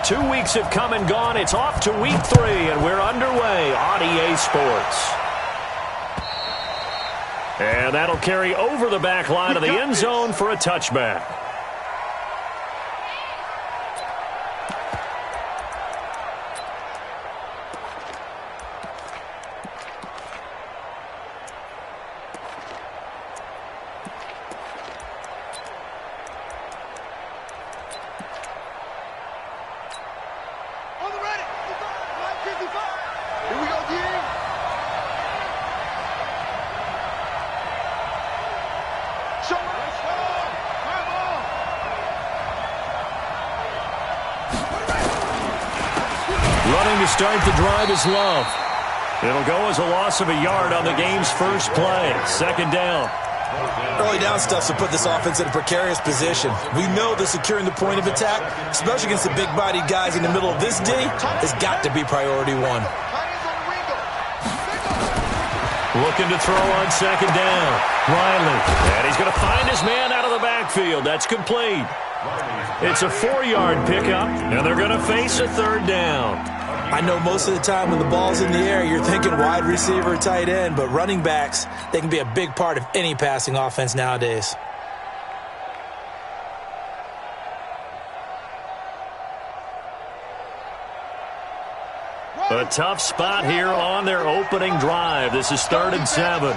2 weeks have come and gone. It's off to week 3, and we're underway on EA Sports. And that'll carry over the back line of the end zone for a touchback. Running to start the drive is Love. It'll go as a loss of a yard on the game's first play. Second down. Early down stuff to put this offense in a precarious position. We know that securing the point of attack, especially against the big-bodied guys in the middle of this D, has got to be priority one. Looking to throw on second down. Riley. And he's going to find his man out of the backfield. That's complete. It's a 4-yard pickup, and they're going to face a third down. I know most of the time when the ball's in the air, you're thinking wide receiver, tight end, but running backs, they can be a big part of any passing offense nowadays. A tough spot here on their opening drive. This is 3rd and 7.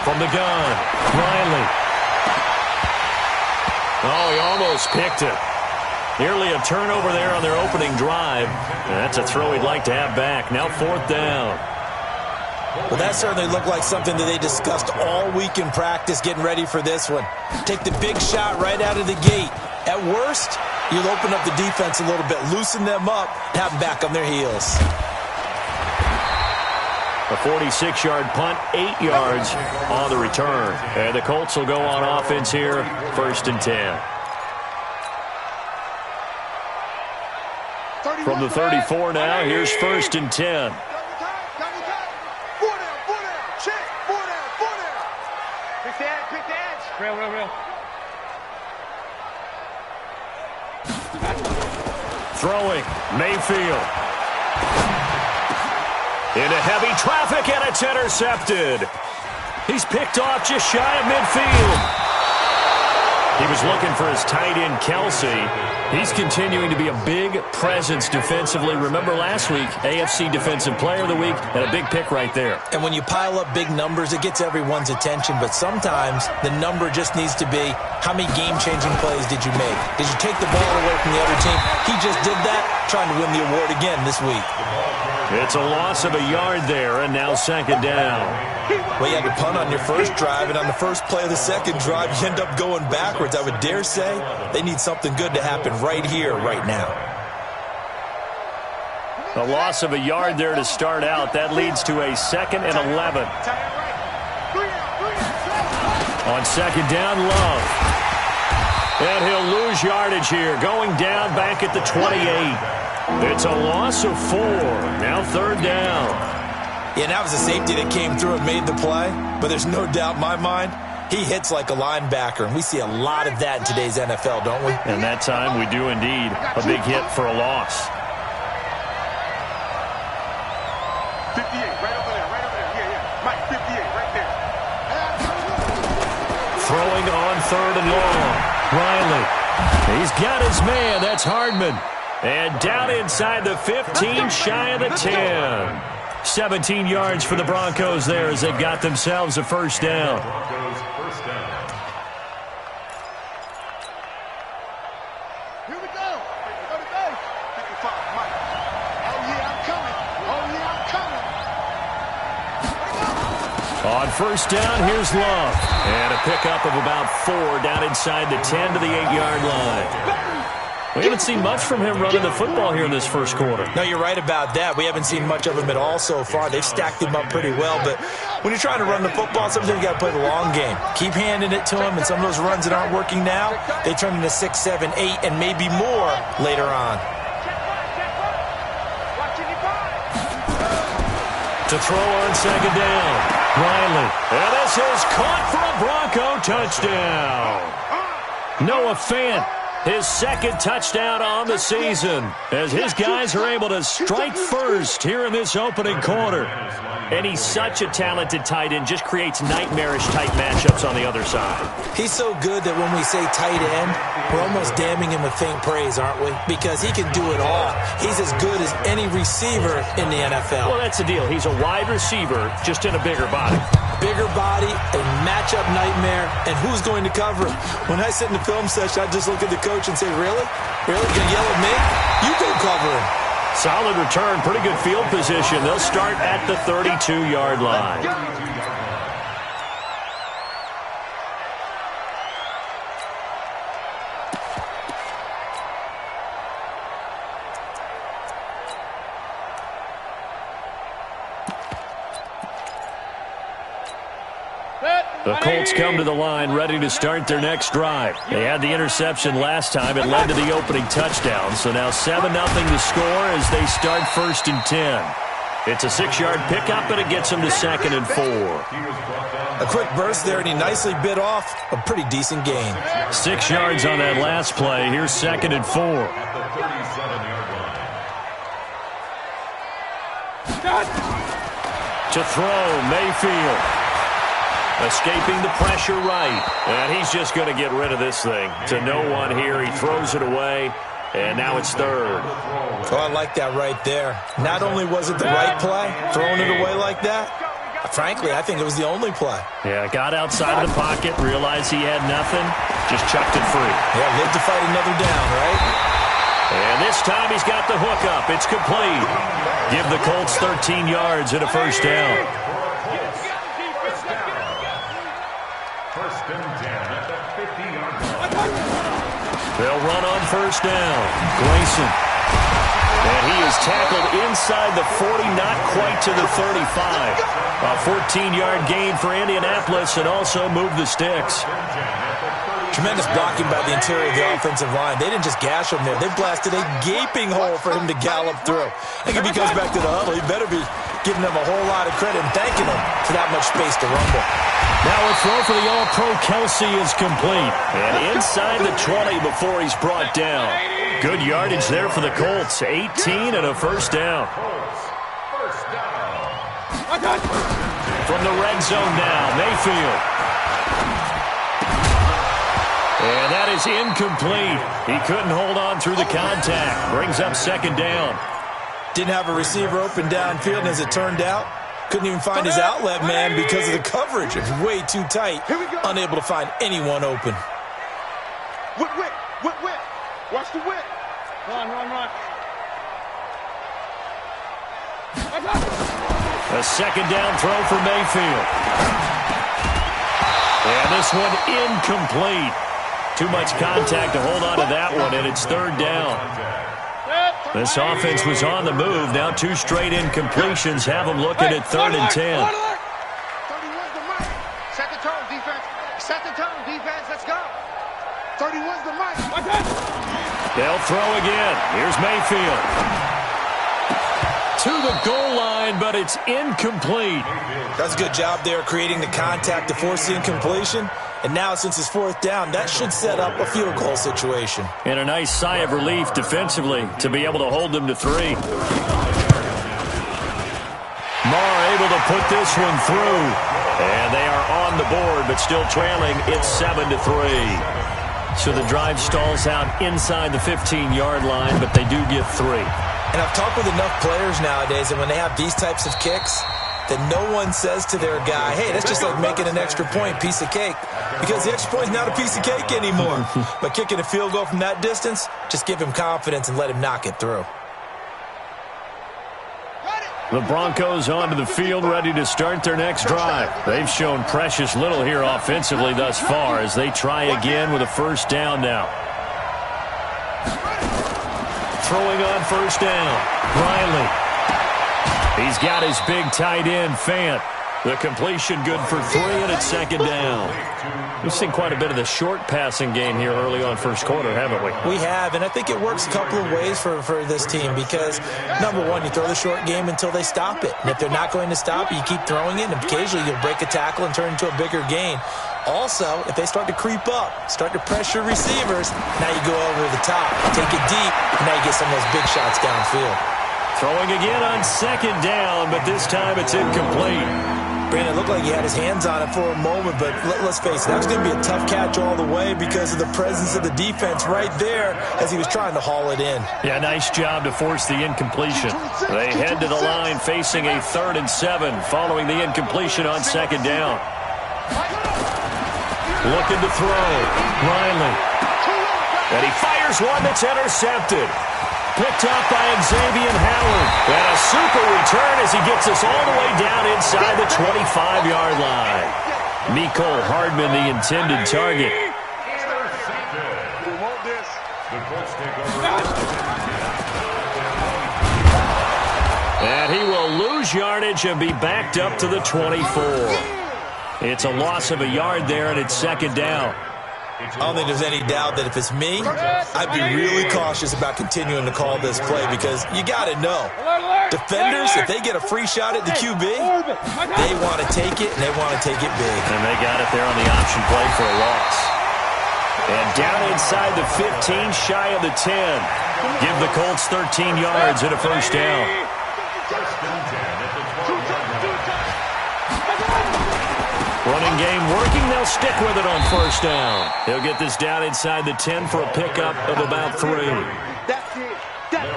From the gun, Riley. Oh, he almost picked it. Nearly a turnover there on their opening drive. And that's a throw he'd like to have back. Now 4th down. Well, that certainly looked like something that they discussed all week in practice getting ready for this one. Take the big shot right out of the gate. At worst, you'll open up the defense a little bit, loosen them up, and have them back on their heels. A 46-yard punt, 8 yards on the return. And the Colts will go on offense here, 1st and 10. From the 34 now, here's 1st and 10. Real. Throwing, Mayfield. Into heavy traffic, and it's intercepted. He's picked off just shy of midfield. He was looking for his tight end, Kelsey. He's continuing to be a big presence defensively. Remember last week, AFC Defensive Player of the Week, and a big pick right there. And when you pile up big numbers, it gets everyone's attention. But sometimes the number just needs to be, how many game-changing plays did you make? Did you take the ball away from the other team? He just did that, trying to win the award again this week. It's a loss of a yard there, and now 2nd down. Well, you had to punt on your first drive, and on the first play of the second drive, you end up going backwards. I would dare say they need something good to happen right here, right now. A loss of a yard there to start out. That leads to a 2nd and 11. On 2nd down, Love. And he'll lose yardage here, going down back at the 28. It's a loss of 4. Now 3rd down. Yeah, that was a safety that came through and made the play. But there's no doubt in my mind, he hits like a linebacker. And we see a lot of that in today's NFL, don't we? And that time we do indeed. A big hit for a loss. 58, right over there. Yeah. Mike, 58, right there. Throwing on 3rd and long. Riley. He's got his man. That's Hardman. And down inside the 15, shy of the 10. 17 yards for the Broncos there as they've got themselves a 1st down. Here we go. Go to base. 55, Mike. Oh, yeah, I'm coming. On 1st down, here's Love. And a pickup of about 4 down inside the 10 to the 8-yard line. We haven't seen much from him running the football here in this first quarter. No, you're right about that. We haven't seen much of him at all so far. They've stacked him up pretty well. But when you're trying to run the football, sometimes you got to play the long game. Keep handing it to him, and some of those runs that aren't working now, they turn into 6, 7, 8, and maybe more later on. To throw on second down. Riley. And this is caught for a Bronco touchdown. Noah Fant, his second touchdown on the season, as his guys are able to strike first here in this opening quarter. And he's such a talented tight end, just creates nightmarish-type matchups on the other side. He's so good that when we say tight end, we're almost damning him with faint praise, aren't we? Because he can do it all. He's as good as any receiver in the NFL. Well, that's the deal. He's a wide receiver, just in a bigger body. Bigger body, a matchup nightmare, and who's going to cover him? When I sit in the film session, I just look at the coach and say, really? Really? You're going to yell at me? You go cover him. Solid return, pretty good field position. They'll start at the 32-yard line. The Colts come to the line ready to start their next drive. They had the interception last time. It led to the opening touchdown. So now 7-0 to score as they start 1st and 10. It's a 6-yard pickup, and it gets them to 2nd and 4. A quick burst there, and he nicely bit off a pretty decent gain. 6 yards on that last play. Here's 2nd and 4. To throw, Mayfield. Escaping the pressure right. And he's just going to get rid of this thing. To no one here. He throws it away. And now it's 3rd. Oh, I like that right there. Not only was it the right play, throwing it away like that, frankly, I think it was the only play. Yeah, got outside of the pocket, realized he had nothing, just chucked it free. Yeah, live to fight another down, right? And this time he's got the hook up. It's complete. Give the Colts 13 yards and a 1st down. They'll run on 1st down. Grayson. And he is tackled inside the 40, not quite to the 35. A 14-yard gain for Indianapolis and also move the sticks. Tremendous blocking by the interior of the offensive line. They didn't just gash him there. They blasted a gaping hole for him to gallop through. I think if he goes back to the huddle, he better be giving them a whole lot of credit and thanking them for that much space to rumble. Now a throw for the All-Pro Kelsey is complete. And inside the 20 before he's brought down. Good yardage there for the Colts. 18 and a 1st down. From the red zone now, Mayfield. And that is incomplete. He couldn't hold on through the contact. Brings up 2nd down. Didn't have a receiver open downfield, and as it turned out, couldn't even find his outlet man because of the coverage. It was way too tight. Unable to find anyone open. Whip. Watch the whip. Run. A 2nd down throw for Mayfield. And this one incomplete. Too much contact to hold on to that one, and it's 3rd down. This offense was on the move. Now 2 straight incompletions have them looking at 3rd and 10. 31's the mic. Set the tone, defense. Set the tone, defense. Let's go. 31's the mic. They'll throw again. Here's Mayfield. To the goal line, but it's incomplete. That's a good job there creating the contact to force the incompletion. And now, since it's 4th down, that should set up a field goal situation. And a nice sigh of relief defensively to be able to hold them to 3. Marr able to put this one through. And they are on the board, but still trailing. It's 7-3. So the drive stalls out inside the 15-yard line, but they do get 3. And I've talked with enough players nowadays, and when they have these types of kicks, that no one says to their guy, hey, that's just like making an extra point, piece of cake. Because the extra point is not a piece of cake anymore. But kicking a field goal from that distance, just give him confidence and let him knock it through. The Broncos onto the field ready to start their next drive. They've shown precious little here offensively thus far as they try again with a 1st down now. Throwing on 1st down. Riley. He's got his big tight end, Fant. The completion good for 3, and it's second down. We've seen quite a bit of the short passing game here early on first quarter, haven't we? We have, and I think it works a couple of ways for this team because, number one, you throw the short game until they stop it. And if they're not going to stop it, you keep throwing it, and occasionally you'll break a tackle and turn into a bigger gain. Also, if they start to creep up, start to pressure receivers, now you go over the top, take it deep, and now you get some of those big shots downfield. Throwing again on second down, but this time it's incomplete. Brandon, it looked like he had his hands on it for a moment, but let's face it, that was going to be a tough catch all the way because of the presence of the defense right there as he was trying to haul it in. Yeah, nice job to force the incompletion. They head to the line facing a 3rd and 7 following the incompletion on second down. Looking to throw. Riley. And he fires one that's intercepted. Picked up by Xavier Howard. And a super return as he gets us all the way down inside the 25-yard line. Mecole Hardman, the intended target. And he will lose yardage and be backed up to the 24. It's a loss of a yard there, and it's second down. I don't think there's any doubt that if it's me, I'd be really cautious about continuing to call this play because you got to know. Defenders, if they get a free shot at the QB, they want to take it, and they want to take it big. And they got it there on the option play for a loss. And down inside the 15, shy of the 10. Give the Colts 13 yards and a first down. Running game working. They'll stick with it on first down. He'll get this down inside the 10 for a pickup of about 3.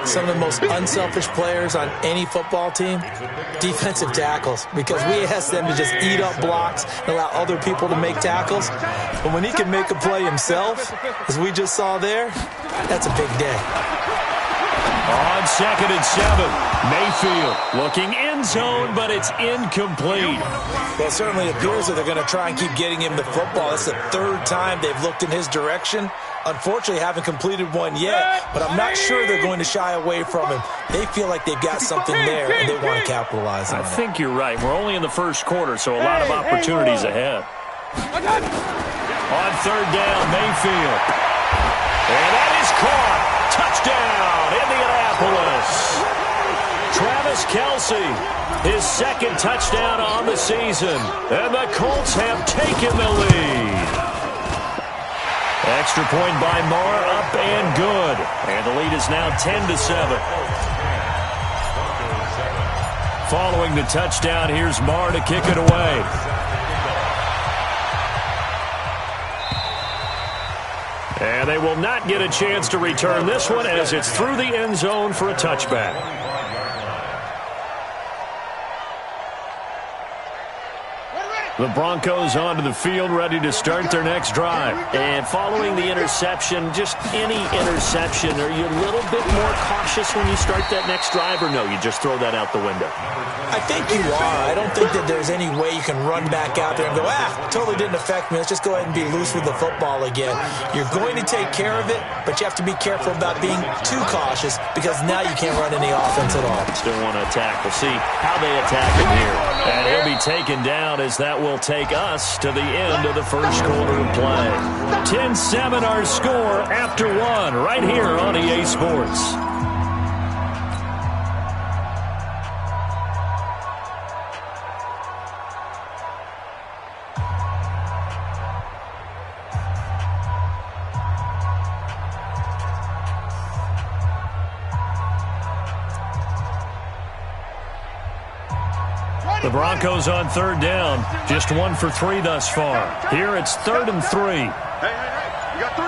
Some of the most unselfish players on any football team, defensive tackles, because we ask them to just eat up blocks and allow other people to make tackles. But when he can make a play himself, as we just saw there, that's a big day. On 2nd and 7, Mayfield looking end zone, but it's incomplete. Well, it certainly appears that they're going to try and keep getting him the football. It's the 3rd time they've looked in his direction. Unfortunately, haven't completed one yet, but I'm not sure they're going to shy away from him. They feel like they've got something there, and they want to capitalize on it. I think you're right. We're only in the first quarter, so a lot of opportunities ahead. On 3rd down, Mayfield. And that is caught. Touchdown, Indianapolis. Travis Kelce, his 2nd touchdown on the season. And the Colts have taken the lead. Extra point by Marr, up and good. And the lead is now 10-7. Following the touchdown, here's Marr to kick it away. And they will not get a chance to return this one as it's through the end zone for a touchback. The Broncos onto the field, ready to start their next drive. And following the interception, just any interception, are you a little bit more cautious when you start that next drive, or no, you just throw that out the window? I think you are. I don't think that there's any way you can run back out there and go, totally didn't affect me. Let's just go ahead and be loose with the football again. You're going to take care of it, but you have to be careful about being too cautious because now you can't run any offense at all. Still want to attack. We'll see how they attack him here. And he'll be taken down as that will take us to the end of the first quarter of play. 10-7 our score after 1 right here on EA Sports. The Broncos on 3rd down. Just 1 for 3 thus far. Here it's 3rd and 3. Hey, you got 3,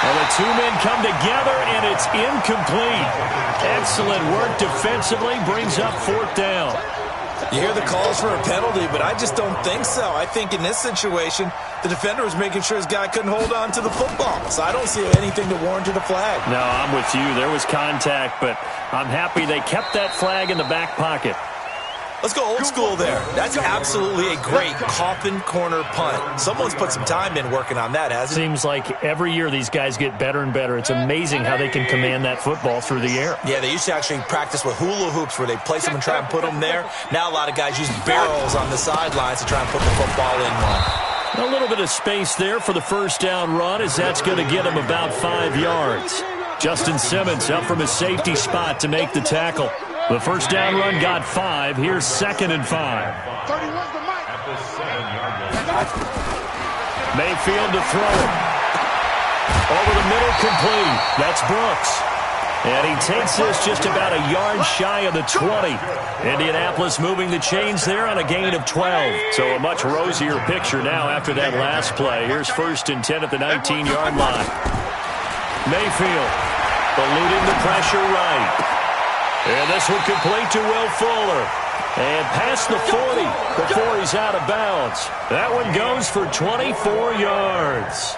Well, the 2 men come together, and it's incomplete. Excellent work defensively, brings up 4th down. You hear the calls for a penalty, but I just don't think so. I think in this situation, the defender was making sure his guy couldn't hold on to the football. So I don't see anything to warrant a flag. No, I'm with you. There was contact, but I'm happy they kept that flag in the back pocket. Let's go old school there. That's absolutely a great coffin corner punt. Someone's put some time in working on that, hasn't it? Seems like every year these guys get better and better. It's amazing how they can command that football through the air. Yeah, they used to actually practice with hula hoops where they place them and try and put them there. Now a lot of guys use barrels on the sidelines to try and put the football in one. A little bit of space there for the first down run, as that's going to get him about 5 yards. Justin Simmons up from his safety spot to make the tackle. The first down run got 5. Here's 2nd and 5. 31's the mic. Mayfield to throw it. Over the middle, complete. That's Brooks. And he takes this just about a yard shy of the 20. Indianapolis moving the chains there on a gain of 12. So a much rosier picture now after that last play. Here's 1st and 10 at the 19-yard line. Mayfield eluding the pressure right. And this one complete to Will Fuller. And past the 40 before he's out of bounds. That one goes for 24 yards.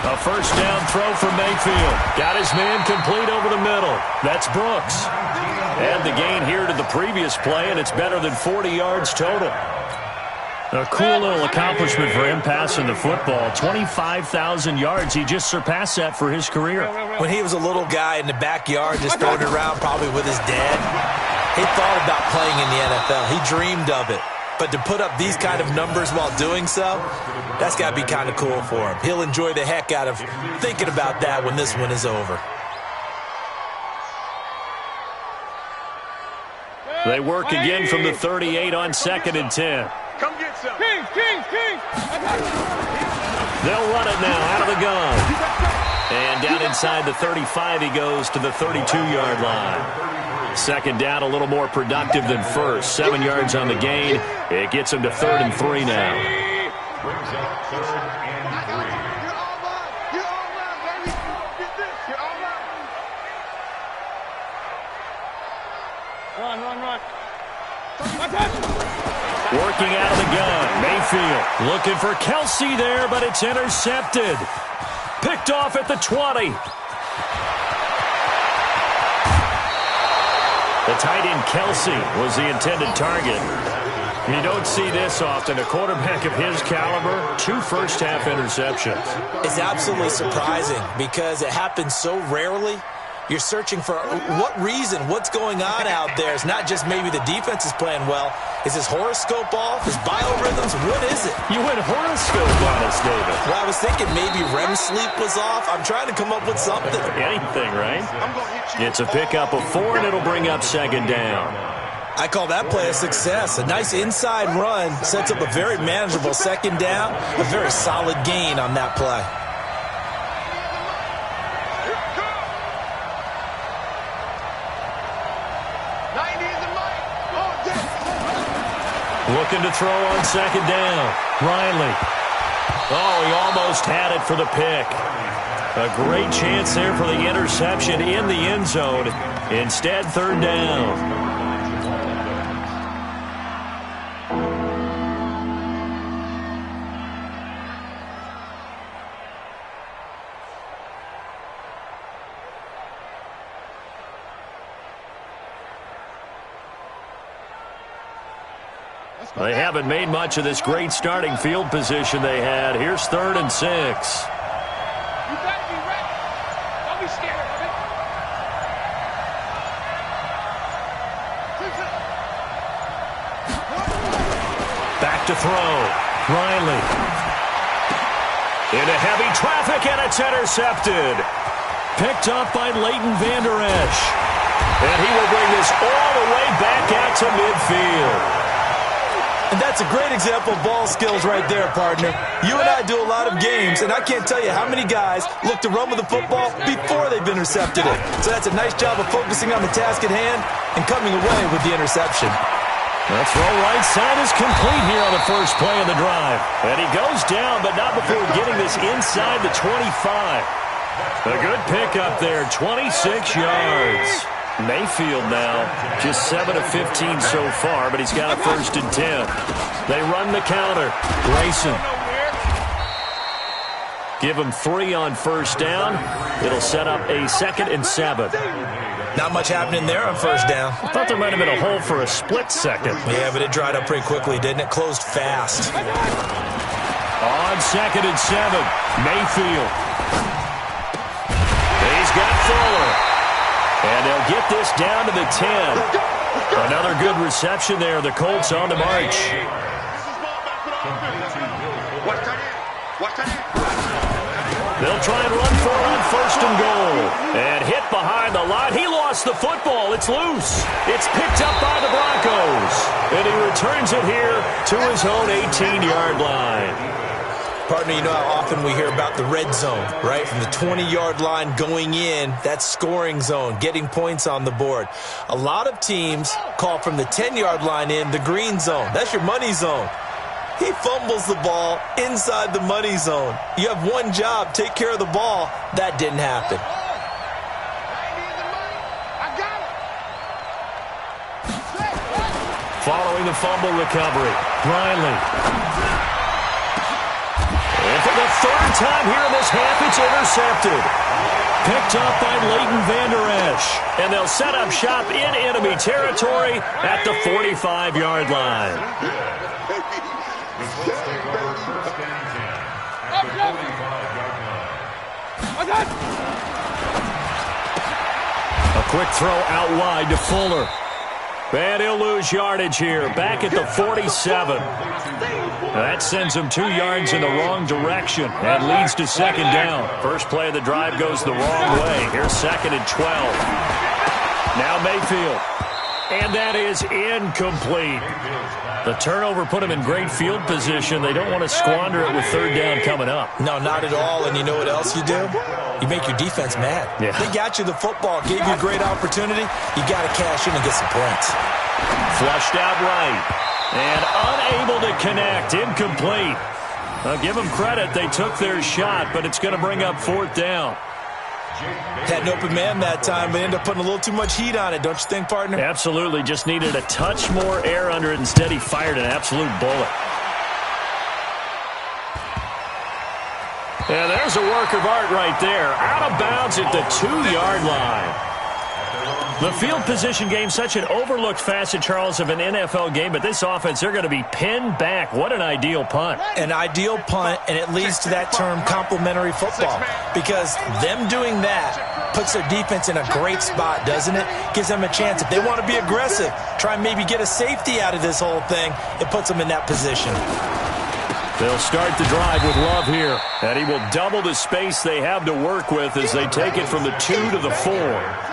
A first down throw for Mayfield. Got his man complete over the middle. That's Brooks. And the gain here to the previous play, and it's better than 40 yards total. A cool little accomplishment for him passing the football. 25,000 yards. He just surpassed that for his career. When he was a little guy in the backyard just throwing it around probably with his dad, he thought about playing in the NFL. He dreamed of it. But to put up these kind of numbers while doing so, that's got to be kind of cool for him. He'll enjoy the heck out of thinking about that when this one is over. They work again from the 38 on 2nd and 10. Come get some. They'll run it now out of the gun. And down inside the 35, he goes to the 32-yard line. 2nd down, a little more productive than first. 7 yards on the gain. It gets him to 3rd and 3 now. Brings up 3rd and 3. You're all right, baby. Get this. You're all right. Run. Working out of the gun. Mayfield looking for Kelsey there, but it's intercepted. Picked off at the 20. The tight end Kelsey was the intended target. You don't see this often. A quarterback of his caliber, 2 first-half interceptions. It's absolutely surprising because it happens so rarely. You're searching for what reason, what's going on out there. It's not just maybe the defense is playing well. Is his horoscope off? His biorhythms? What is it? You went horoscope on us, David. Well, I was thinking maybe REM sleep was off. I'm trying to come up with something. Anything, right? I'm going to hit you. It's a pickup of 4, and it'll bring up 2nd down. I call that play a success. A nice inside run sets up a very manageable 2nd down. A very solid gain on that play. Looking to throw on 2nd down. Riley. Oh, he almost had it for the pick. A great chance there for the interception in the end zone. Instead, 3rd down. They haven't made much of this great starting field position they had. Here's 3rd and 6. You better be ready. Don't be scared of it. Back to throw. Riley. Into heavy traffic, and it's intercepted. Picked up by Leighton Vander Esch. And he will bring this all the way back out to midfield. And that's a great example of ball skills right there, partner. You and I do a lot of games, and I can't tell you how many guys look to run with the football before they've intercepted it. So that's a nice job of focusing on the task at hand and coming away with the interception. The throw right side is complete here on the first play of the drive. And he goes down, but not before getting this inside the 25. A good pickup there, 26 yards. Mayfield now just 7 of 15 so far, but he's got a 1st and 10. They run the counter. Grayson. Give him 3 on 1st down. It'll set up a 2nd and 7. Not much happening there on 1st down. I thought there might have been a hole for a split second. Yeah, but it dried up pretty quickly, didn't it? Closed fast. On 2nd and 7, Mayfield. He's got Fuller. And they'll get this down to the 10. Another good reception there. The Colts on the march. They'll try and run for it on 1st and goal. And hit behind the line. He lost the football. It's loose. It's picked up by the Broncos. And he returns it here to his own 18-yard line. Partner, you know how often we hear about the red zone, right? From the 20-yard line going in, that's scoring zone, getting points on the board. A lot of teams call from the 10-yard line in the green zone. That's your money zone. He fumbles the ball inside the money zone. You have one job, take care of the ball. That didn't happen. Following the fumble recovery, Riley. And for the 3rd time here in this half, it's intercepted. Picked up by Leighton Vander Esch. And they'll set up shop in enemy territory at the 45-yard line. A quick throw out wide to Fuller. And he'll lose yardage here, back at the 47. That sends him 2 yards in the wrong direction and leads to 2nd down. First play of the drive goes the wrong way. Here's 2nd and 12. Now Mayfield. And that is incomplete. The turnover put him in great field position. They don't want to squander it with 3rd down coming up. No, not at all. And you know what else you do? You make your defense mad. Yeah. They got you the football, gave you a great opportunity. You got to cash in and get some points. Flushed out right. And unable to connect. Incomplete. I'll give them credit. They took their shot, but it's going to bring up 4th down. Had an open man that time, but ended up putting a little too much heat on it, don't you think, partner? Absolutely. Just needed a touch more air under it. Instead, he fired an absolute bullet. And there's a work of art right there. Out of bounds at the 2-yard line. The field position game, such an overlooked facet, Charles, of an NFL game, but this offense, they're going to be pinned back. What an ideal punt. An ideal punt, and it leads to that term complementary football, because them doing that puts their defense in a great spot, doesn't it? Gives them a chance. If they want to be aggressive, try and maybe get a safety out of this whole thing, it puts them in that position. They'll start the drive with Love here, and he will double the space they have to work with as they take it from the 2 to the 4.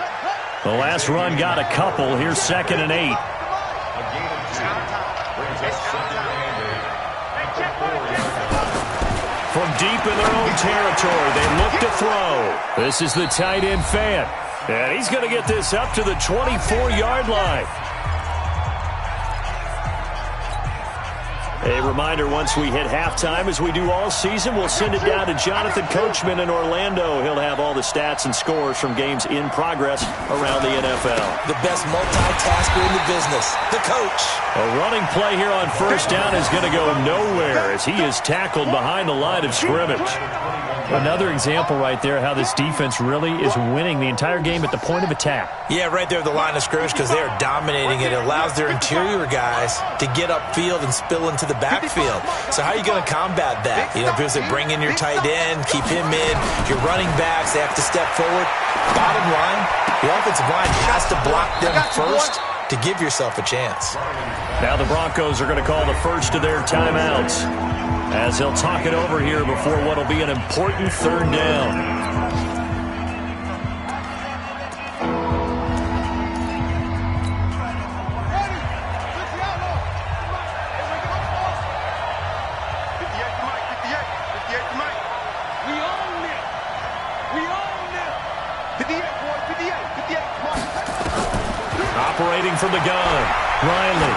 The last run got a couple. Here's 2nd and 8. From deep in their own territory, they look to throw. This is the tight end Fant. And he's going to get this up to the 24-yard line. A reminder, once we hit halftime, as we do all season, we'll send it down to Jonathan Coachman in Orlando. He'll have all the stats and scores from games in progress around the NFL. The best multitasker in the business, the coach. A running play here on 1st down is going to go nowhere as he is tackled behind the line of scrimmage. Another example right there how this defense really is winning the entire game at the point of attack. Yeah, right there at the line of scrimmage, because they are dominating it. It allows their interior guys to get upfield and spill into the backfield. So how are you going to combat that? You know, because they bring in your tight end, keep him in. Your running backs, they have to step forward. Bottom line, the offensive line has to block them first to give yourself a chance. Now the Broncos are going to call the first of their timeouts, as they'll talk it over here before what will be an important 3rd down. Operating from the gun, Riley.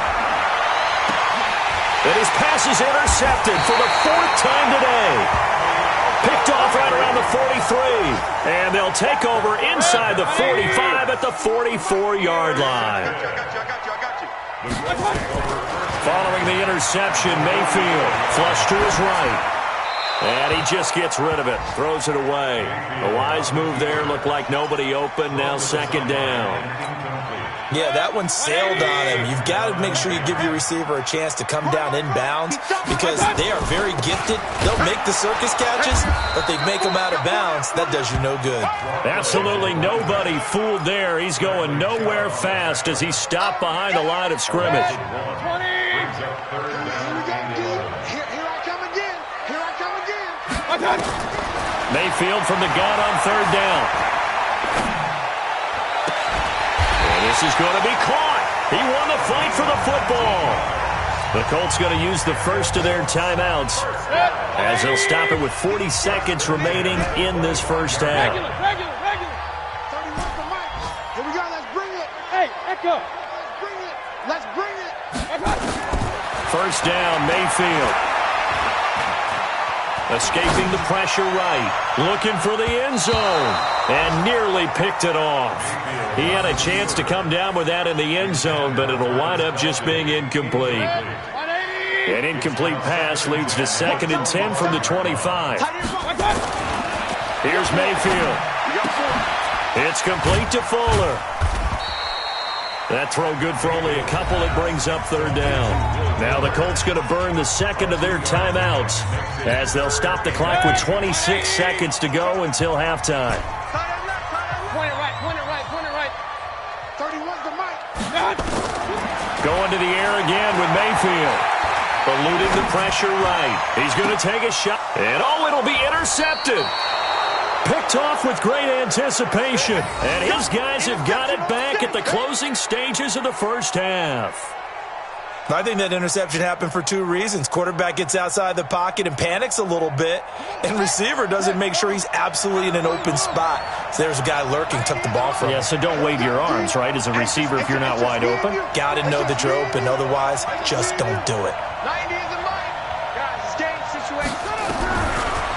And his pass is intercepted for the 4th time today. Picked off right around the 43. And they'll take over inside the 45 at the 44-yard line. Following the interception, Mayfield flush to his right. And he just gets rid of it, throws it away. A wise move there, looked like nobody open, now second down. Yeah, that one sailed on him. You've got to make sure you give your receiver a chance to come down inbounds because they are very gifted. They'll make the circus catches, but they make them out of bounds. That does you no good. Absolutely nobody fooled there. He's going nowhere fast as he stopped behind the line of scrimmage. Mayfield from the gun on third down. And this is going to be caught. He won the fight for the football. The Colts going to use the first of their timeouts as they'll stop it with 40 seconds remaining in this first half. Regular. 31 for Mike. Here we go. Let's bring it. Hey, Echo. Let's bring it. First down, Mayfield. Escaping the pressure right. Looking for the end zone. And nearly picked it off. He had a chance to come down with that in the end zone, but it'll wind up just being incomplete. An incomplete pass leads to 2nd and 10 from the 25. Here's Mayfield. It's complete to Fuller. That throw good for only a couple. It brings up third down. Now the Colts going to burn the second of their timeouts as they'll stop the clock with 26 seconds to go until halftime. Point it right. 31's the Mike. Going to the air again with Mayfield. Eluding the pressure right. He's going to take a shot. And it'll be intercepted. Picked off with great anticipation. And his guys have got it back at the closing stages of the first half. I think that interception happened for two reasons. Quarterback gets outside the pocket and panics a little bit, and receiver doesn't make sure he's absolutely in an open spot. So there's a guy lurking, took the ball from him. Yeah, so don't wave your arms, right, as a receiver if you're not wide open. Got to know that you're open. Otherwise, just don't do it. 90 is the Mike. Guys, it's game situation.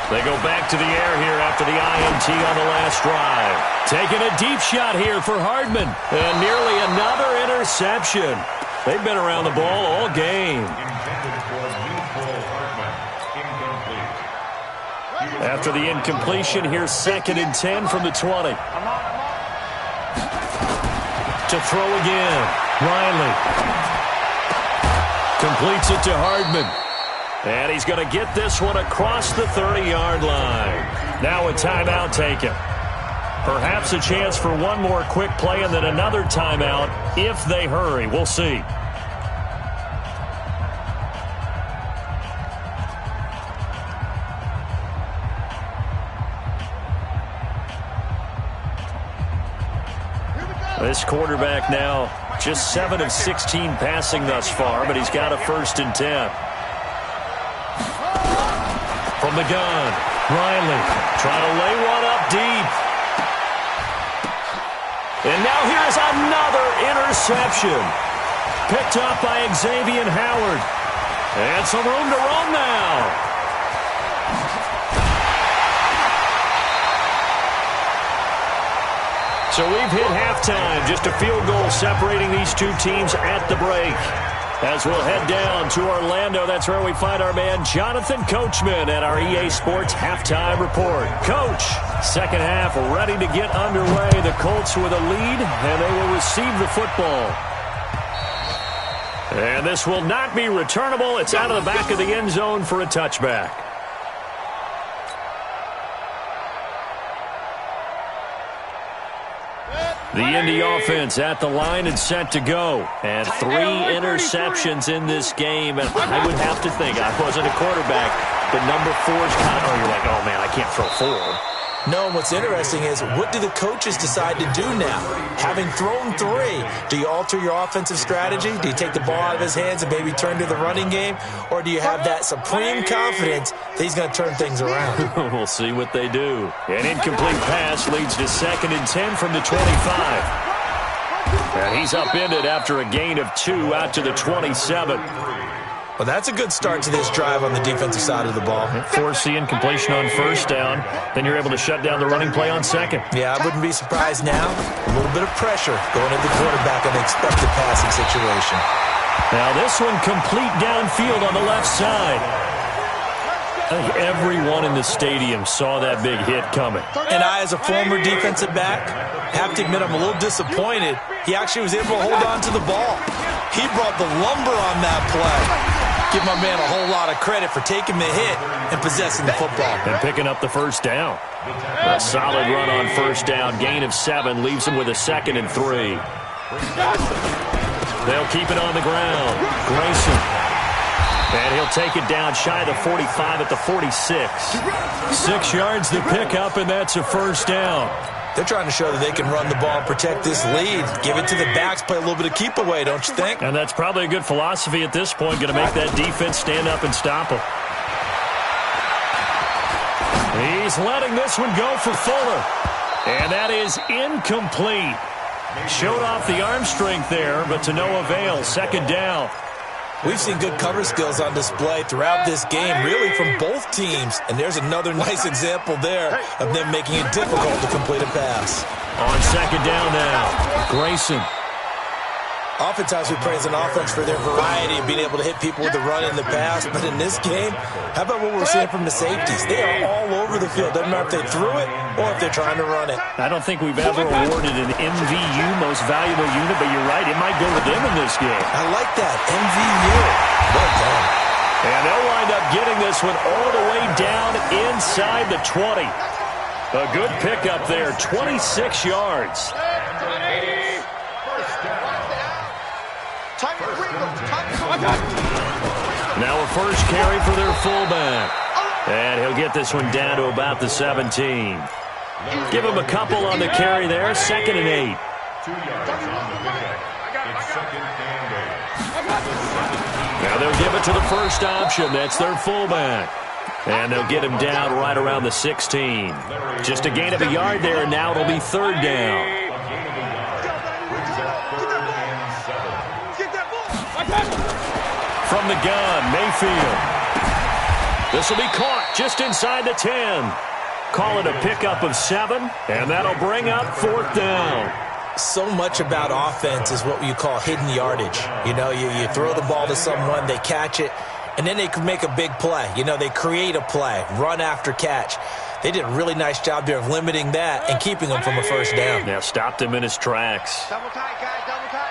They go back to the air here after the INT on the last drive. Taking a deep shot here for Hardman. And nearly another interception. They've been around the ball all game. After the incompletion, here's 2nd and 10 from the 20. To throw again. Riley. Completes it to Hardman. And he's going to get this one across the 30-yard line. Now a timeout taken. Perhaps a chance for one more quick play and then another timeout if they hurry. We'll see. This quarterback now just 7 of 16 passing thus far, but he's got a 1st and 10. From the gun, Riley trying to lay one up deep. And now here's another interception. Picked up by Xavier Howard. And some room to run now. So we've hit halftime. Just a field goal separating these two teams at the break. As we'll head down to Orlando, that's where we find our man Jonathan Coachman at our EA Sports Halftime Report. Coach, second half ready to get underway. The Colts with a lead, and they will receive the football. And this will not be returnable. It's out of the back of the end zone for a touchback. The Indy offense at the line and set to go. And 3 interceptions in this game. And I would have to think, I wasn't a quarterback, but number 4 is kind of, you're like, oh, man, I can't throw 4. No, what's interesting is what do the coaches decide to do now? Having thrown 3, do you alter your offensive strategy? Do you take the ball out of his hands and maybe turn to the running game? Or do you have that supreme confidence that he's going to turn things around? We'll see what they do. An incomplete pass leads to 2nd and 10 from the 25. And he's upended after a gain of 2 out to the 27. Well, that's a good start to this drive on the defensive side of the ball. Force the incompletion on first down. Then you're able to shut down the running play on second. Yeah, I wouldn't be surprised now. A little bit of pressure going at the quarterback in the expected passing situation. Now this one complete downfield on the left side. I think everyone in the stadium saw that big hit coming. And I, as a former defensive back, have to admit I'm a little disappointed. He actually was able to hold on to the ball. He brought the lumber on that play. Give my man a whole lot of credit for taking the hit and possessing the football. And picking up the first down. A solid run on first down. Gain of 7 leaves him with a 2nd and 3. They'll keep it on the ground. Grayson. And he'll take it down shy of the 45 at the 46. 6 yards to pick up, and that's a first down. They're trying to show that they can run the ball and protect this lead. Give it to the backs, play a little bit of keep away, don't you think? And that's probably a good philosophy at this point, going to make that defense stand up and stop them. He's letting this one go for Fuller. And that is incomplete. Showed off the arm strength there, but to no avail. 2nd down. We've seen good cover skills on display throughout this game, really from both teams. And there's another nice example there of them making it difficult to complete a pass. On 2nd down now, Grayson. Oftentimes we praise an offense for their variety of being able to hit people with the run and the pass. But in this game, how about what we're seeing from the safeties? They are all over the field. Doesn't matter if they threw it or if they're trying to run it. I don't think we've ever awarded an MVU, most valuable unit, but you're right, it might go with them in this game. I like that, MVU. Well done. And they'll wind up getting this one all the way down inside the 20. A good pickup there, 26 yards. Now a first carry for their fullback. And he'll get this one down to about the 17. Give him a couple on the carry there, 2nd and 8. Now they'll give it to the first option. That's their fullback. And they'll get him down right around the 16. Just a gain of a yard there, and now it'll be 3rd down. From the gun, Mayfield. This will be caught just inside the 10. Call it a pickup of 7, and that'll bring up 4th down. So much about offense is what you call hidden yardage. You know, you throw the ball to someone, they catch it, and then they can make a big play. You know, they create a play, run after catch. They did a really nice job there of limiting that and keeping him from a first down. Now stopped him in his tracks. Double tight, guys, double tight.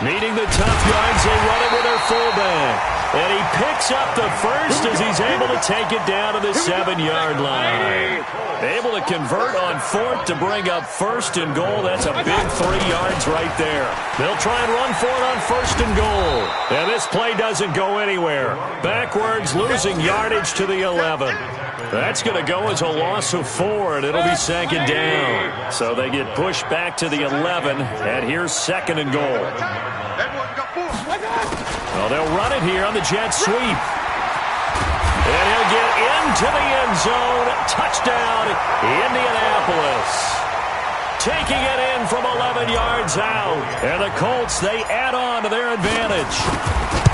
Needing the tough yards, they run it with their fullback. And he picks up the first as he's able to take it down to the 7-yard line. Able to convert on 4th to bring up 1st and goal. That's a big 3 yards right there. They'll try and run for it on 1st and goal. And this play doesn't go anywhere. Backwards, losing yardage to the 11. That's going to go as a loss of 4, and it'll be 2nd down. So they get pushed back to the 11, and here's 2nd and goal. Well, they'll run it here on the jet sweep. And he'll get into the end zone. Touchdown, Indianapolis. Taking it in from 11 yards out. And the Colts, they add on to their advantage.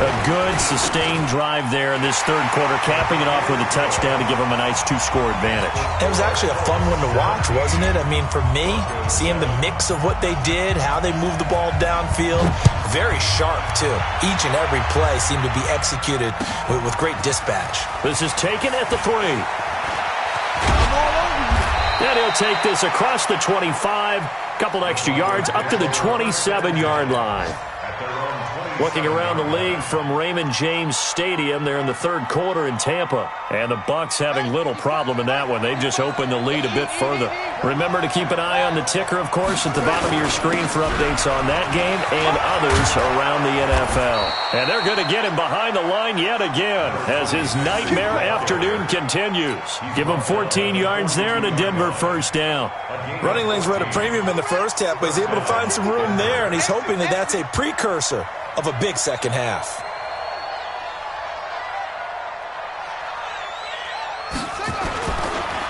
A good, sustained drive there in this 3rd quarter, capping it off with a touchdown to give them a nice 2-score advantage. It was actually a fun one to watch, wasn't it? I mean, for me, seeing the mix of what they did, how they moved the ball downfield, very sharp, too. Each and every play seemed to be executed with great dispatch. This is taken at the 3. And he'll take this across the 25, couple extra yards, up to the 27-yard line. Looking around the league from Raymond James Stadium, they're in the 3rd quarter in Tampa. And the Bucs having little problem in that one. They've just opened the lead a bit further. Remember to keep an eye on the ticker, of course, at the bottom of your screen for updates on that game and others around the NFL. And they're going to get him behind the line yet again as his nightmare afternoon continues. Give him 14 yards there and a Denver first down. Running lanes were at a premium in the first half, but he's able to find some room there, and he's hoping that that's a precursor of a big second half.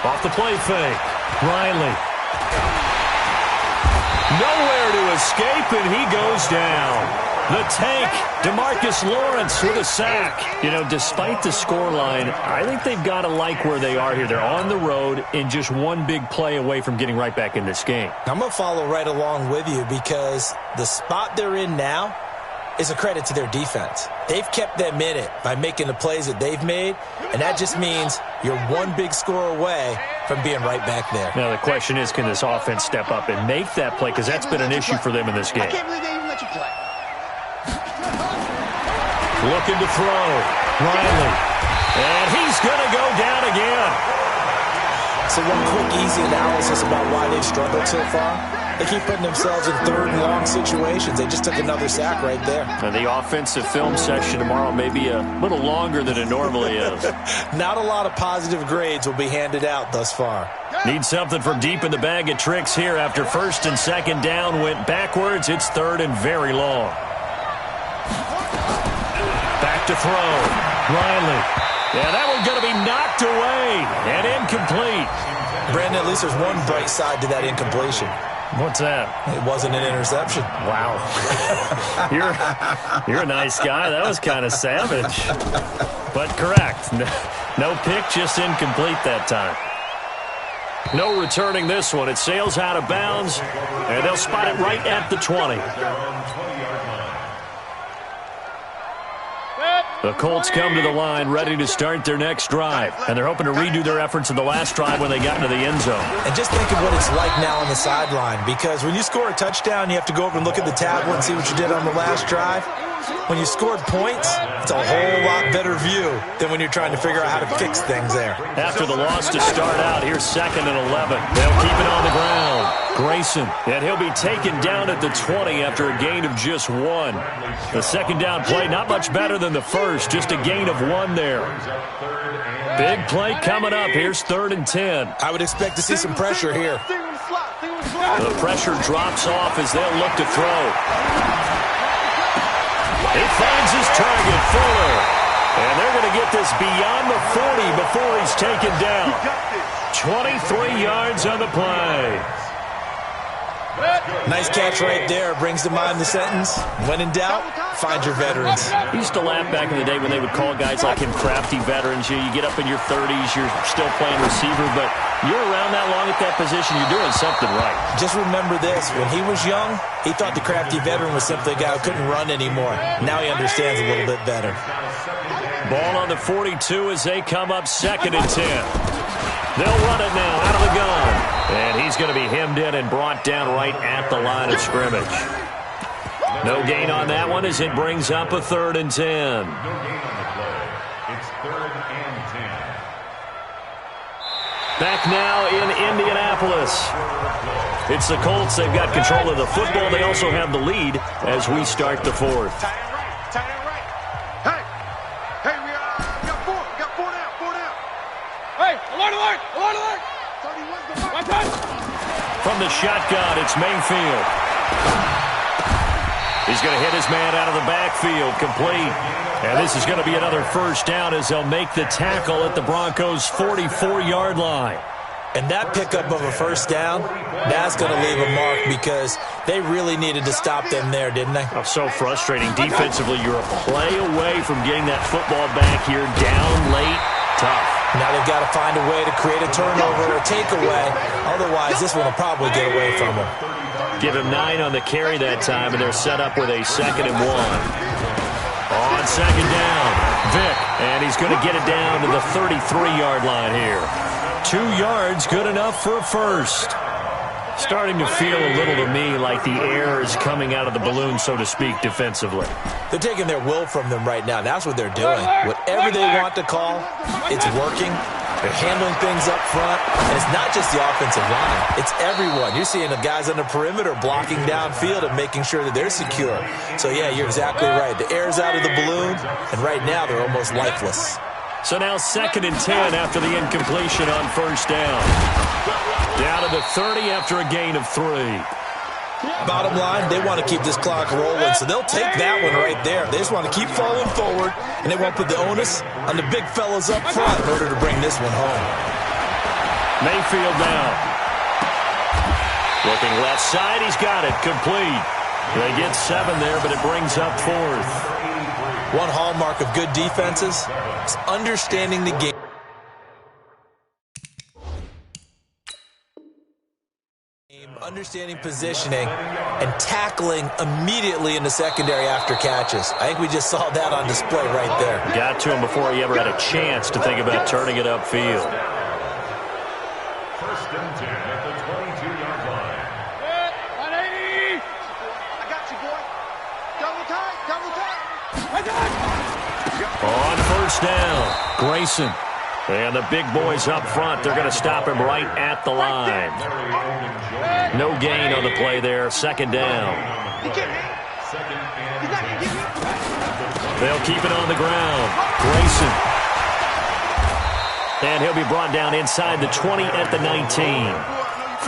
Off the play fake. Riley. Nowhere to escape, and he goes down. The tank, DeMarcus Lawrence with a sack. You know, despite the scoreline, I think they've got to like where they are here. They're on the road and just one big play away from getting right back in this game. I'm going to follow right along with you because the spot they're in now is a credit to their defense. They've kept them in it by making the plays that they've made, and that just means you're one big score away from being right back there. Now, the question is, can this offense step up and make that play? Because that's been an issue for them in this game. I can't believe they even let you play. Looking to throw. Riley. And he's going to go down again. So one quick, easy analysis about why they've struggled so far. They keep putting themselves in third and long situations. They just took another sack right there. And the offensive film section tomorrow may be a little longer than it normally is. Not a lot of positive grades will be handed out thus far. Need something from deep in the bag of tricks here after first and second down went backwards. It's third and very long. Back to throw. Riley. Yeah, that one's going to be knocked away and incomplete. Brandon, at least there's one bright side to that incompletion. What's that? It wasn't an interception. Wow. You're a nice guy. That was kind of savage. But correct. No pick, just incomplete that time. No returning this one. It sails out of bounds, and they'll spot it right at the 20. The Colts come to the line ready to start their next drive, and they're hoping to redo their efforts in the last drive when they got into the end zone. And just think of what it's like now on the sideline, because when you score a touchdown, you have to go over and look at the tablet and see what you did on the last drive. When you scored points, it's a whole lot better view than when you're trying to figure out how to fix things there. After the loss to start out, here's 2nd and 11. They'll keep it on the ground. Grayson, and he'll be taken down at the 20 after a gain of just 1. The second down play, not much better than the first, just a gain of 1 there. Big play coming up. Here's 3rd and 10. I would expect to see some pressure here. The pressure drops off as they'll look to throw. He finds his target, Fuller. And they're going to get this beyond the 40 before he's taken down. 23 yards on the play. Nice catch right there. Brings to mind the sentence, when in doubt, find your veterans. I used to laugh back in the day when they would call guys like him crafty veterans. You get up in your 30s, you're still playing receiver, but you're around that long at that position, you're doing something right. Just remember this. When he was young, he thought the crafty veteran was simply a guy who couldn't run anymore. Now he understands a little bit better. Ball on the 42 as they come up 2nd and 10. They'll run it now out of the gun. And he's going to be hemmed in and brought down right at the line of scrimmage. No gain on that one as it brings up a 3rd and 10. It's 3rd and 10. Back now in Indianapolis. It's the Colts. They've got control of the football. They also have the lead as we start the 4th. Tight end right. Tight end right. Hey, we got 4. We got 4 down. 4 down. Hey, alert, alert, alert, alert. 31's the mark. My touch. From the shotgun, it's Mayfield. He's going to hit his man out of the backfield, complete. And this is going to be another first down as they'll make the tackle at the Broncos' 44-yard line. And that pickup of a first down, that's going to leave a mark because they really needed to stop them there, didn't they? Oh, so frustrating. Defensively, you're a play away from getting that football back here down late. Tough. Now they've got to find a way to create a turnover or a takeaway. Otherwise, this one will probably get away from them. Give him 9 on the carry that time, and they're set up with a 2nd and 1. On 2nd down, Vick, and he's going to get it down to the 33-yard line here. 2 yards, good enough for a first. Starting to feel a little to me like the air is coming out of the balloon, so to speak, defensively. They're taking their will from them right now. That's what they're doing. Whatever they want to call, it's working. They're handling things up front. And it's not just the offensive line. It's everyone. You're seeing the guys on the perimeter blocking downfield and making sure that they're secure. So, yeah, you're exactly right. The air's out of the balloon, and right now they're almost lifeless. So now 2nd and 10 after the incompletion on first down. Down to the 30 after a gain of 3. Bottom line, they want to keep this clock rolling, so they'll take that one right there. They just want to keep falling forward, and they won't put the onus on the big fellas up front in order to bring this one home. Mayfield now. Looking left side, he's got it, complete. They get 7 there, but it brings up 4th. One hallmark of good defenses is understanding the game. Understanding positioning and tackling immediately in the secondary after catches. I think we just saw that on display right there. Got to him before he ever had a chance to think about turning it upfield. First and 10 at the 22-yard line. 180. I got you, boy. Double tight, double tight. On first down, Grayson. And the big boys up front, they're going to stop him right at the line. No gain on the play there, second down. They'll keep it on the ground. Grayson. And he'll be brought down inside the 20 at the 19.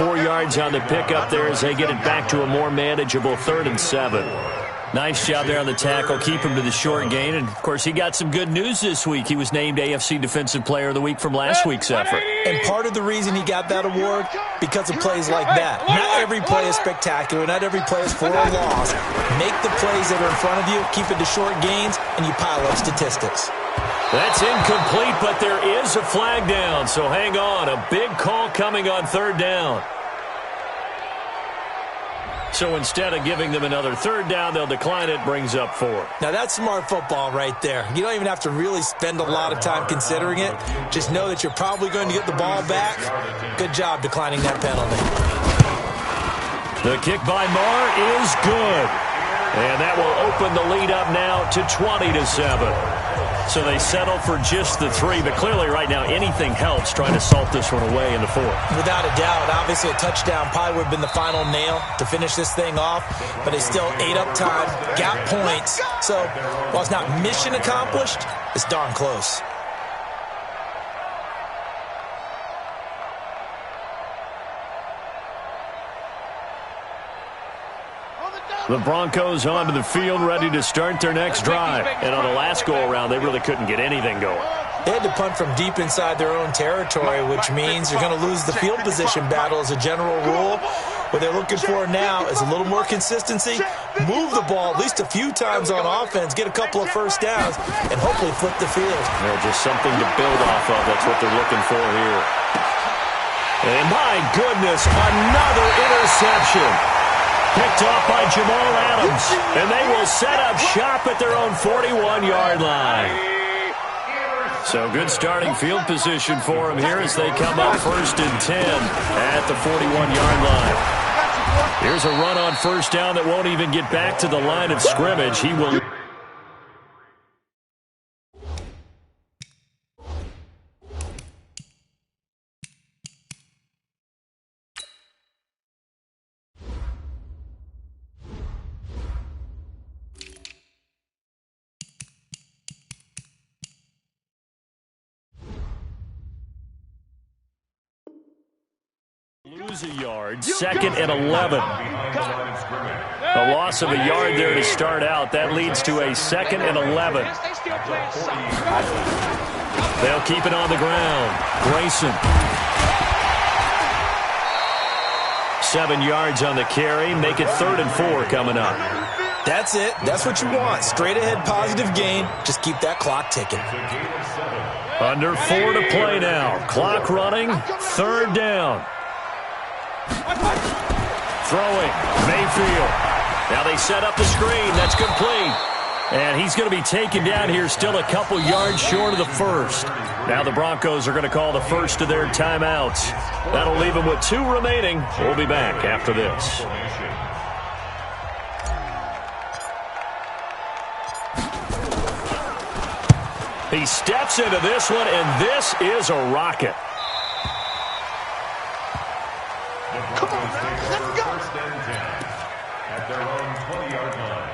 4 yards on the pickup there as they get it back to a more manageable 3rd and 7. Nice job there on the tackle. Keep him to the short gain. And, of course, he got some good news this week. He was named AFC Defensive Player of the Week from last week's effort. And part of the reason he got that award, because of plays like that. Not every play is spectacular. Not every play is for a loss. Make the plays that are in front of you, keep it to short gains, and you pile up statistics. That's incomplete, but there is a flag down. So hang on. A big call coming on 3rd down. So instead of giving them another 3rd down, they'll decline it, brings up 4. Now, that's smart football right there. You don't even have to really spend a lot of time considering it. Just know that you're probably going to get the ball back. Good job declining that penalty. The kick by Marr is good. And that will open the lead up now to 20-7. So they settle for just the 3, but clearly right now anything helps trying to salt this one away in the 4th. Without a doubt. Obviously a touchdown probably would have been the final nail to finish this thing off, but they still ate up time, got points. So while it's not mission accomplished, it's darn close. The Broncos onto the field, ready to start their next drive. And on the last go-around, they really couldn't get anything going. They had to punt from deep inside their own territory, which means you're going to lose the field position battle as a general rule. What they're looking for now is a little more consistency, move the ball at least a few times on offense, get a couple of first downs, and hopefully flip the field. Yeah, just something to build off of. That's what they're looking for here. And my goodness, another interception. Picked off by Jamal Adams. And they will set up shop at their own 41-yard line. So good starting field position for them here as they come up 1st and 10 at the 41-yard line. Here's a run on first down that won't even get back to the line of scrimmage. He will... lose a yard, 2nd and 11. A loss of a yard there to start out. That leads to a 2nd and 11. They'll keep it on the ground. Grayson. 7 yards on the carry. Make it 3rd and 4 coming up. That's it. That's what you want. Straight ahead positive gain. Just keep that clock ticking. Under 4 to play now. Clock running. 3rd down. Throwing. Mayfield. Now they set up the screen. That's complete. And he's going to be taken down here still a couple yards short of the 1st. Now the Broncos are going to call the first of their timeouts. That'll leave them with 2 remaining. We'll be back after this. He steps into this one, and this is a rocket. Come on, man. Let's go. 1st and 10 at their own 20-yard line.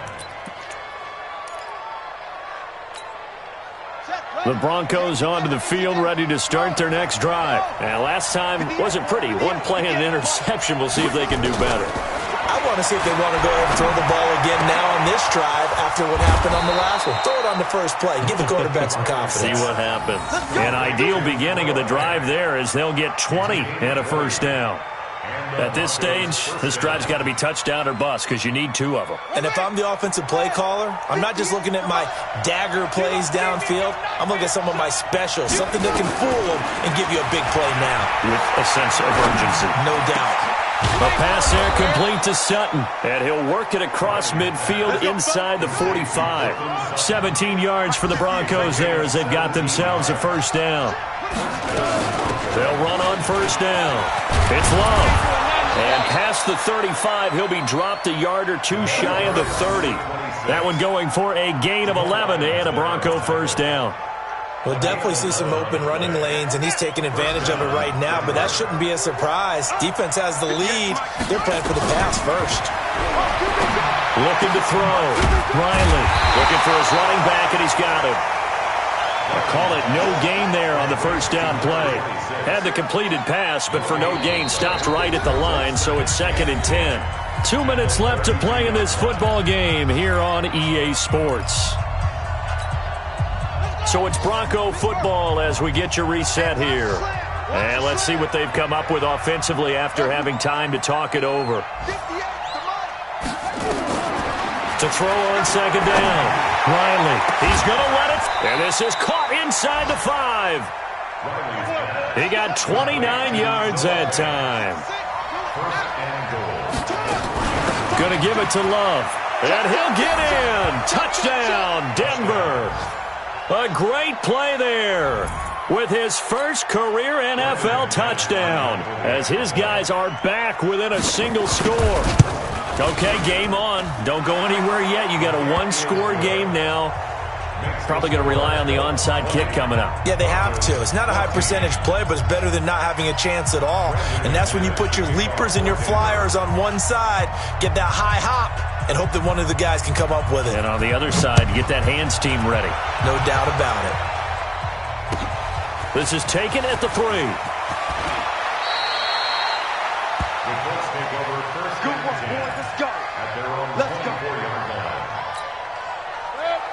The Broncos onto the field, ready to start their next drive. And last time wasn't pretty. 1 play and an interception. We'll see if they can do better. I want to see if they want to go ahead and throw the ball again now on this drive after what happened on the last one. Throw it on the first play. Give the quarterback some confidence. See what happens. An ideal beginning of the drive there as they'll get 20 and a first down. At this stage, this drive's got to be touchdown or bust because you need 2 of them. And if I'm the offensive play caller, I'm not just looking at my dagger plays downfield. I'm looking at some of my specials, something that can fool them and give you a big play now. With a sense of urgency. No doubt. A pass there complete to Sutton. And he'll work it across midfield inside the 45. 17 yards for the Broncos there as they've got themselves a first down. They'll run on first down. It's Love. And past the 35, he'll be dropped a yard or 2 shy of the 30. That one going for a gain of 11 and a Bronco first down. We'll definitely see some open running lanes, and he's taking advantage of it right now, but that shouldn't be a surprise. Defense has the lead. They're playing for the pass first. Looking to throw. Riley looking for his running back, and he's got him. I'll call it no gain there on the first down play. Had the completed pass, but for no gain, stopped right at the line, so it's 2nd and 10. 2 minutes left to play in this football game here on EA Sports. So it's Bronco football as we get your reset here. And let's see what they've come up with offensively after having time to talk it over. To throw on second down. Riley, he's going to let it. And this is caught inside the 5. He got 29 yards that time. Going to give it to Love. And he'll get in. Touchdown, Denver. A great play there with his first career NFL touchdown as his guys are back within a single score. Okay, game on. Don't go anywhere yet. You got a 1-score game now. Probably going to rely on the onside kick coming up. Yeah, they have to. It's not a high percentage play, but it's better than not having a chance at all. And that's when you put your leapers and your flyers on one side, get that high hop, and hope that one of the guys can come up with it. And on the other side, get that hands team ready. No doubt about it. This is taken at the 3. Good work, boys. Let's go. Let's go.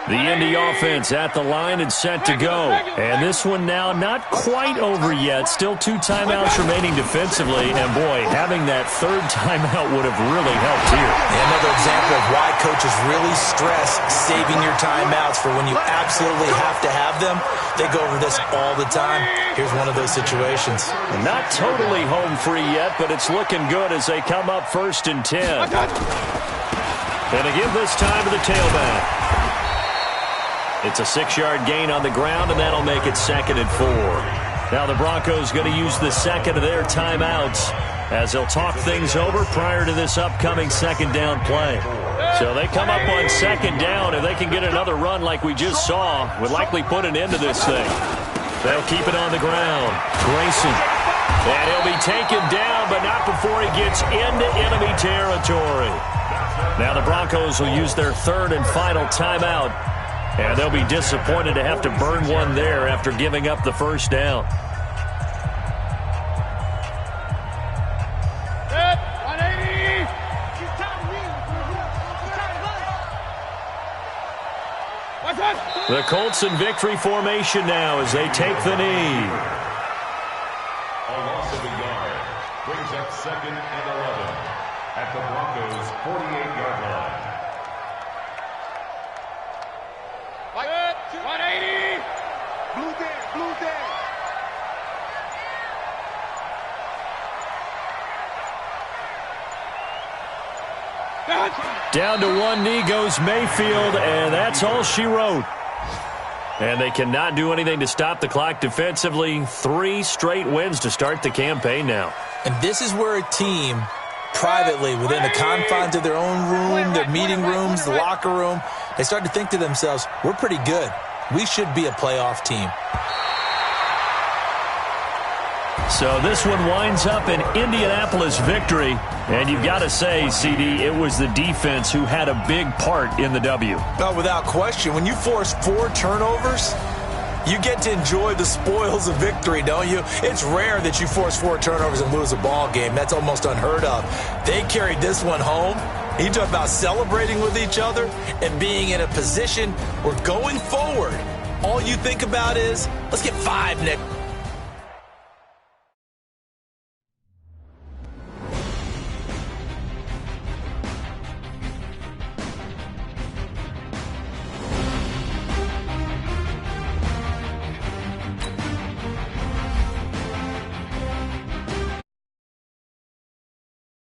The Indy offense at the line and set to go. And this one now not quite over yet. Still 2 timeouts remaining defensively. And, boy, having that 3rd timeout would have really helped here. Another example of why coaches really stress saving your timeouts for when you absolutely have to have them. They go over this all the time. Here's one of those situations. Not totally home free yet, but it's looking good as they come up 1st and 10. And they give this time to the tailback. It's a 6-yard gain on the ground, and that'll make it 2nd and 4. Now the Broncos going to use the second of their timeouts as they'll talk things over prior to this upcoming 2nd down play. So they come up on 2nd down. If they can get another run like we just saw, would likely put an end to this thing. They'll keep it on the ground. Grayson. And he'll be taken down, but not before he gets into enemy territory. Now the Broncos will use their 3rd and final timeout. And they'll be disappointed to have to burn one there after giving up the first down. Set, 180. What's that? The Colts in victory formation now as they take the knee. A loss of a yard brings up 2nd and 11 at the Broncos' 48-yard line. 180. Blue dead, blue dead. Down to one knee goes Mayfield, and that's all she wrote. And they cannot do anything to stop the clock defensively. 3 straight wins to start the campaign now. And this is where a team, privately, within the confines of their own room, their meeting rooms, the locker room, they start to think to themselves, we're pretty good. We should be a playoff team. So this one winds up an Indianapolis victory. And you've got to say, CD, it was the defense who had a big part in the W. Oh, without question. When you force 4 turnovers, you get to enjoy the spoils of victory, don't you? It's rare that you force 4 turnovers and lose a ball game. That's almost unheard of. They carried this one home. You talk about celebrating with each other and being in a position where going forward, all you think about is, let's get 5, Nick.